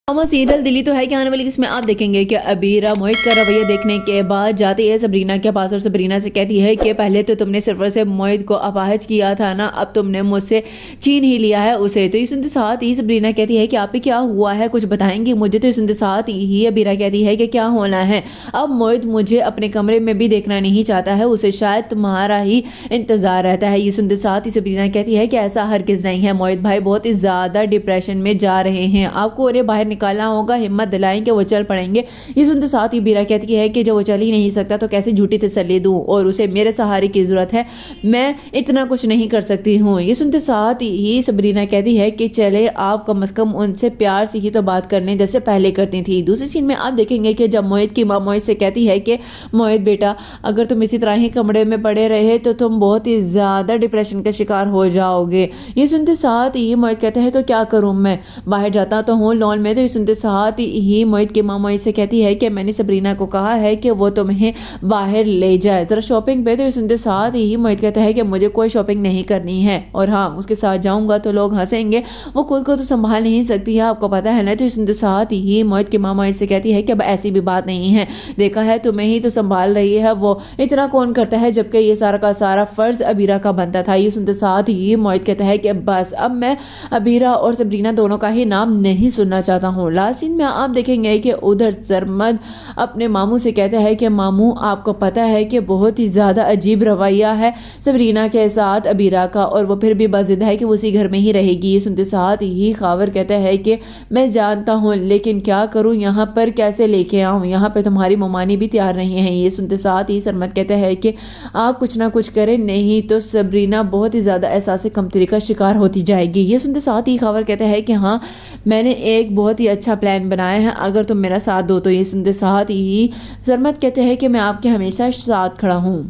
Drama serial Delhi तो है कि आने वाली इसमें आप देखेंगे कि अबीरा मोहित का रवैया देखने के बाद जाती है सबरीना के पास और सबरीना से कहती है कि पहले तो तुमने सिर्फ से मोहित को अपाहिज किया था ना, अब तुमने मुझसे छीन ही लिया है उसे। तो ये सुनते साथ ही सबरीना कहती है कि आप पे क्या हुआ है, कुछ बताएंगी मुझे। तो ये सुनते साथ ही अबीरा कहती है कि क्या होना है, अब मोहित मुझे अपने कमरे में भी देखना नहीं चाहता है, उसे शायद तुम्हारा ही इंतजार रहता है। ये सुनते साथ ही सबरीना कहती है कि ऐसा हरगिज नहीं है, मोहित भाई बहुत ही ज्यादा डिप्रेशन में जा रहे हैं, आपको उन्हें बाहर निकालना होगा, हिम्मत दिलाएं कि वो चल पड़ेंगे। ये सुनते साथ ही बीरा कहती है कि जब वो चल ही नहीं सकता तो कैसे झूठी तसल्ली दूं, और उसे मेरे सहारे की जरूरत है, मैं इतना कुछ नहीं कर सकती हूँ। ये सुनते साथ ही सबरीना कहती है कि चले आप कम से कम उनसे प्यार से ही तो बात करने जैसे पहले करती थी। दूसरी सीन में आप देखेंगे कि जब मोहित की माँ मोहित से कहती है कि मोहित बेटा अगर तुम इसी तरह ही कमरे में पड़े रहे तो तुम बहुत ही ज्यादा डिप्रेशन का शिकार हो जाओगे। ये सुनते साथ ही मोहित कहते हैं तो क्या करूं, मैं बाहर जाता तो हूँ लॉन में। तो ये सुनते साथ ही मोहित की माँ मोहित से कहती है कि मैंने सबरीना को कहा है कि वो तुम्हें बाहर ले जाए जरा शॉपिंग पे। तो ये सुनते साथ ही मोहित कहता है कि मुझे कोई शॉपिंग नहीं करनी है, और हाँ उसके साथ जाऊंगा तो लोग हंसेंगे, वो खुद को तो संभाल नहीं सकती है, आपको पता है ना। तो ये सुनते साथ ही मोहित की माँ मोहित से कहती है कि अब ऐसी भी बात नहीं है, देखा है तुम्हें ही तो संभाल रही है, वो इतना कौन करता है, जबकि ये सारा का सारा फर्ज अबीरा का बनता था। ये सुनते साथ ही मोहित कहता है कि बस अब मैं अबीरा और सबरीना दोनों का ही नाम नहीं सुनना चाहता हूँ। लास्ट सीन में आप देखेंगे कि उधर सरमद अपने मामू से कहता है कि मामू आपको पता है कि बहुत ही ज्यादा अजीब रवैया है सबरीना के साथ अबीरा का, और वो फिर भी बजिद है कि वो उसी घर में ही रहेगी। ये सुनते साथ ही खावर कहता है कि मैं जानता हूँ लेकिन क्या करूँ, यहाँ पर कैसे लेके आऊँ, यहाँ पे तुम्हारी ममानी भी तैयार नहीं है। ये सुनते साथ ही सरमद कहता है कि आप कुछ ना कुछ करें, नहीं तो सबरीना बहुत ही ज्यादा एहसास कमतरी का शिकार होती जाएगी। ये सुनते साथ ही खावर कहता है कि हाँ मैंने एक बहुत ही अच्छा प्लान बनाया है, अगर तुम मेरा साथ दो तो। ये सुनते साथ ही सरमद कहते हैं कि मैं आपके हमेशा साथ खड़ा हूँ।